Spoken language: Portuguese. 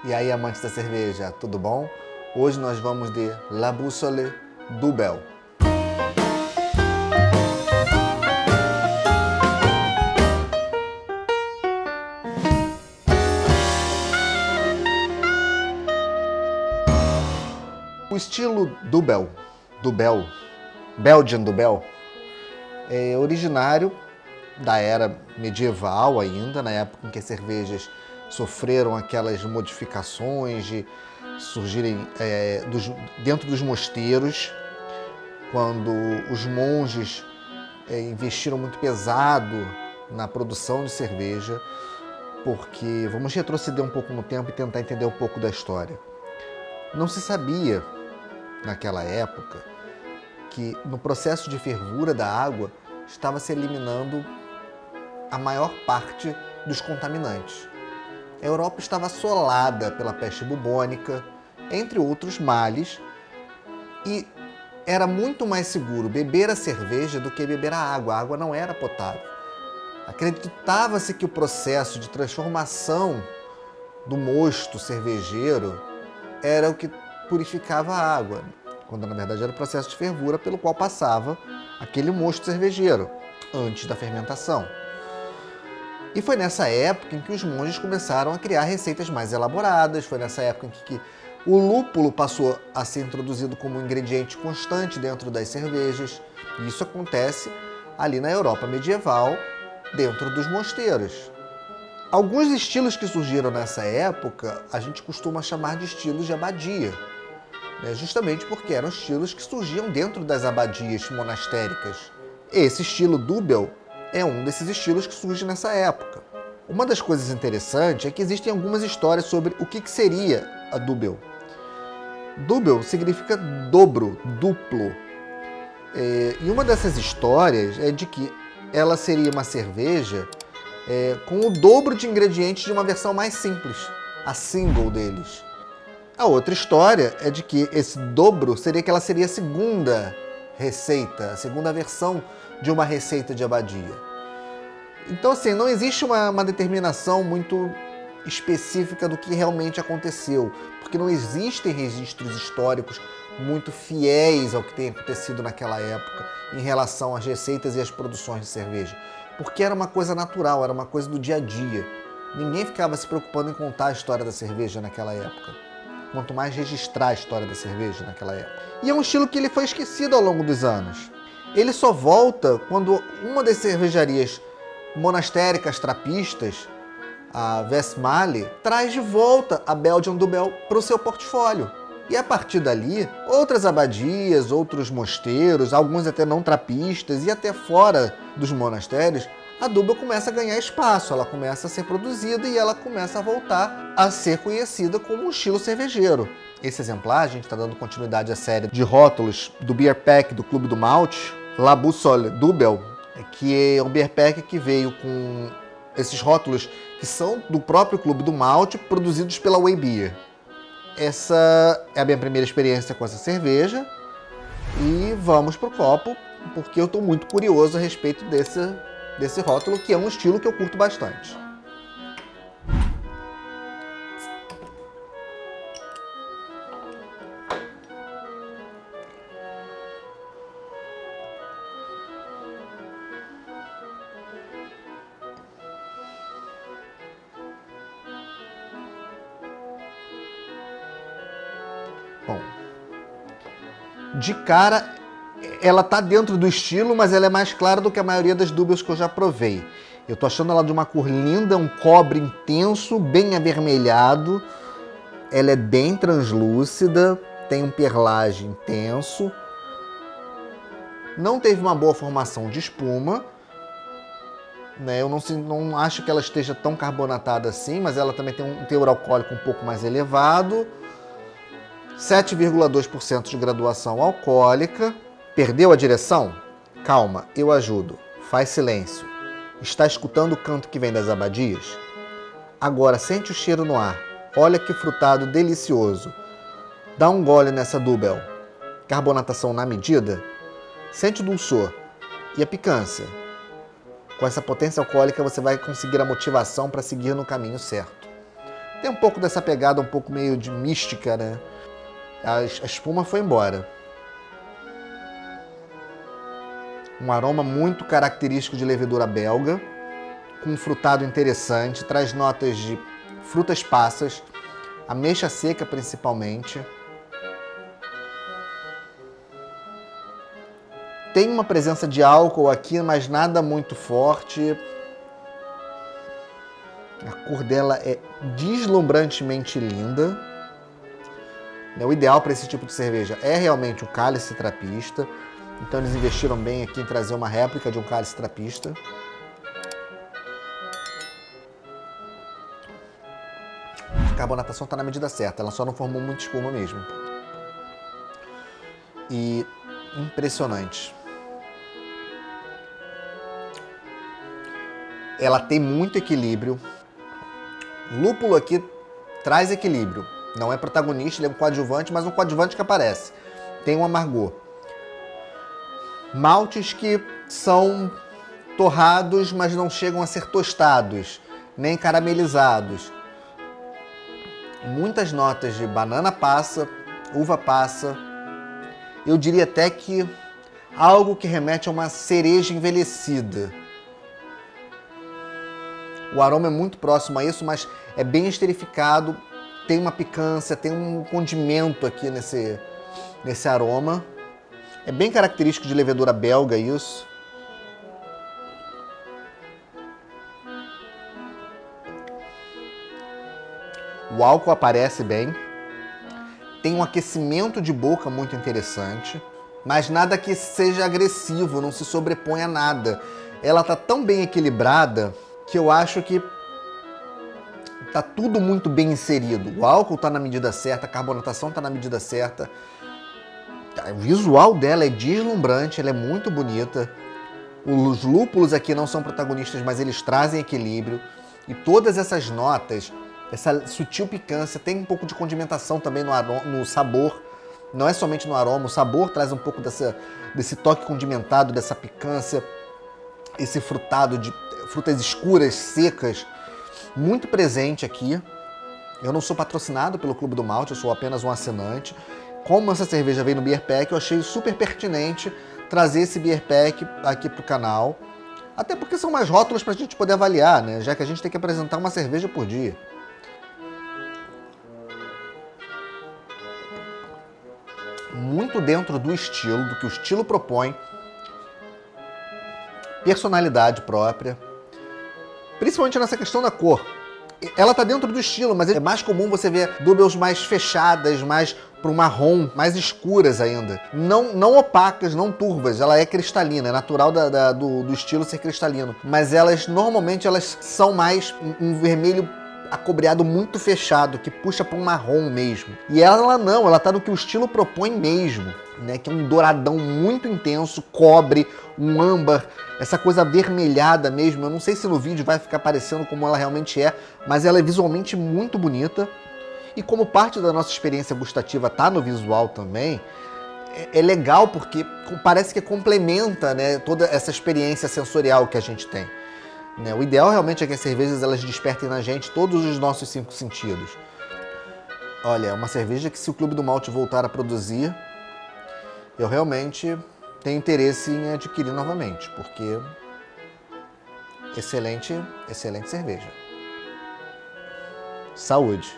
E aí, amantes da cerveja, tudo bom? Hoje nós vamos de La Boussole Double. O estilo Double, Belgian Double, é originário da era medieval ainda, na época em que as cervejas sofreram aquelas modificações de surgirem dentro dos mosteiros, quando os monges investiram muito pesado na produção de cerveja, porque vamos retroceder um pouco no tempo e tentar entender um pouco da história. Não se sabia, naquela época, que no processo de fervura da água estava se eliminando a maior parte dos contaminantes. A Europa estava assolada pela peste bubônica, entre outros males, e era muito mais seguro beber a cerveja do que beber a água. A água não era potável. Acreditava-se que o processo de transformação do mosto cervejeiro era o que purificava a água, quando na verdade era o processo de fervura pelo qual passava aquele mosto cervejeiro antes da fermentação. E foi nessa época em que os monges começaram a criar receitas mais elaboradas, foi nessa época em que o lúpulo passou a ser introduzido como um ingrediente constante dentro das cervejas. E isso acontece ali na Europa medieval, dentro dos mosteiros. Alguns estilos que surgiram nessa época, a gente costuma chamar de estilos de abadia, justamente porque eram estilos que surgiam dentro das abadias monastéricas. Esse estilo Double é um desses estilos que surge nessa época. Uma das coisas interessantes é que existem algumas histórias sobre o que seria a Double. Double significa dobro, duplo. E uma dessas histórias é de que ela seria uma cerveja com o dobro de ingredientes de uma versão mais simples, a single deles. A outra história é de que esse dobro seria que ela seria a segunda receita, a segunda versão de uma receita de abadia. Então, assim, não existe uma determinação muito específica do que realmente aconteceu, porque não existem registros históricos muito fiéis ao que tem acontecido naquela época em relação às receitas e às produções de cerveja, porque era uma coisa natural, era uma coisa do dia a dia. Ninguém ficava se preocupando em contar a história da cerveja naquela época, quanto mais registrar a história da cerveja naquela época. E é um estilo que ele foi esquecido ao longo dos anos. Ele só volta quando uma das cervejarias monastéricas trapistas, a Westmalle, traz de volta a Belgian Double para o seu portfólio. E a partir dali, outras abadias, outros mosteiros, alguns até não trapistas e até fora dos monastérios, a Double começa a ganhar espaço, ela começa a ser produzida e ela começa a voltar a ser conhecida como um estilo cervejeiro. Esse exemplar, a gente está dando continuidade à série de rótulos do Beer Pack do Clube do Malte, La Boussole Double, que é um beer pack que veio com esses rótulos que são do próprio Clube do Malte, produzidos pela Way Beer. Essa é a minha primeira experiência com essa cerveja e vamos pro copo, porque eu estou muito curioso a respeito desse rótulo, que é um estilo que eu curto bastante. Bom, de cara, ela tá dentro do estilo, mas ela é mais clara do que a maioria das doubles que eu já provei. Eu tô achando ela de uma cor linda, um cobre intenso, bem avermelhado. Ela é bem translúcida, tem um perlage intenso. Não teve uma boa formação de espuma, Eu não acho que ela esteja tão carbonatada assim, mas ela também tem um teor alcoólico um pouco mais elevado. 7,2% de graduação alcoólica. Perdeu a direção? Calma, eu ajudo. Faz silêncio. Está escutando o canto que vem das abadias? Agora sente o cheiro no ar. Olha que frutado delicioso. Dá um gole nessa Double. Carbonatação na medida? Sente o dulçor. E a picância? Com essa potência alcoólica você vai conseguir a motivação para seguir no caminho certo. Tem um pouco dessa pegada, um pouco meio de mística, né? A espuma foi embora. Um aroma muito característico de levedura belga, com um frutado interessante, traz notas de frutas passas, ameixa seca principalmente. Tem uma presença de álcool aqui, mas nada muito forte. A cor dela é deslumbrantemente linda. O ideal para esse tipo de cerveja é realmente o cálice trapista. Então eles investiram bem aqui em trazer uma réplica de um cálice trapista. A carbonatação está na medida certa, ela só não formou muita espuma mesmo. E impressionante. Ela tem muito equilíbrio. Lúpulo aqui traz equilíbrio. Não é protagonista, ele é um coadjuvante, mas um coadjuvante que aparece. Tem um amargor. Maltes que são torrados, mas não chegam a ser tostados, nem caramelizados. Muitas notas de banana passa, uva passa. Eu diria até que algo que remete a uma cereja envelhecida. O aroma é muito próximo a isso, mas é bem esterificado, tem uma picância, tem um condimento aqui nesse aroma. É bem característico de levedura belga isso. O álcool aparece bem. Tem um aquecimento de boca muito interessante, mas nada que seja agressivo, não se sobrepõe a nada. Ela está tão bem equilibrada que eu acho que tá tudo muito bem inserido. O álcool tá na medida certa, a carbonatação tá na medida certa. O visual dela é deslumbrante, ela é muito bonita. Os lúpulos aqui não são protagonistas, mas eles trazem equilíbrio. E todas essas notas, essa sutil picância, tem um pouco de condimentação também no sabor. Não é somente no aroma, o sabor traz um pouco desse toque condimentado, dessa picância, esse frutado de frutas escuras, secas, muito presente aqui. Eu não sou patrocinado pelo Clube do Malte, eu sou apenas um assinante. Como essa cerveja veio no Beer Pack, eu achei super pertinente trazer esse Beer Pack aqui pro canal. Até porque são mais rótulos pra gente poder avaliar, né? Já que a gente tem que apresentar uma cerveja por dia. Muito dentro do estilo, do que o estilo propõe. Personalidade própria. Principalmente nessa questão da cor. Ela tá dentro do estilo, mas é mais comum você ver doubles mais fechadas, mais pro marrom, mais escuras ainda. Não opacas, não turvas, ela é cristalina, é natural do estilo ser cristalino. Mas normalmente elas são mais um vermelho acobreado muito fechado, que puxa para um marrom mesmo. E ela não, ela tá no que o estilo propõe mesmo, né? Que é um douradão muito intenso, cobre, um âmbar, essa coisa avermelhada mesmo. Eu não sei se no vídeo vai ficar parecendo como ela realmente é, mas ela é visualmente muito bonita. E como parte da nossa experiência gustativa tá no visual também, é legal porque parece que complementa, né, toda essa experiência sensorial que a gente tem. O ideal realmente é que as cervejas elas despertem na gente todos os nossos 5 sentidos. Olha, é uma cerveja que se o Clube do Malte voltar a produzir, eu realmente tenho interesse em adquirir novamente, porque excelente cerveja. Saúde!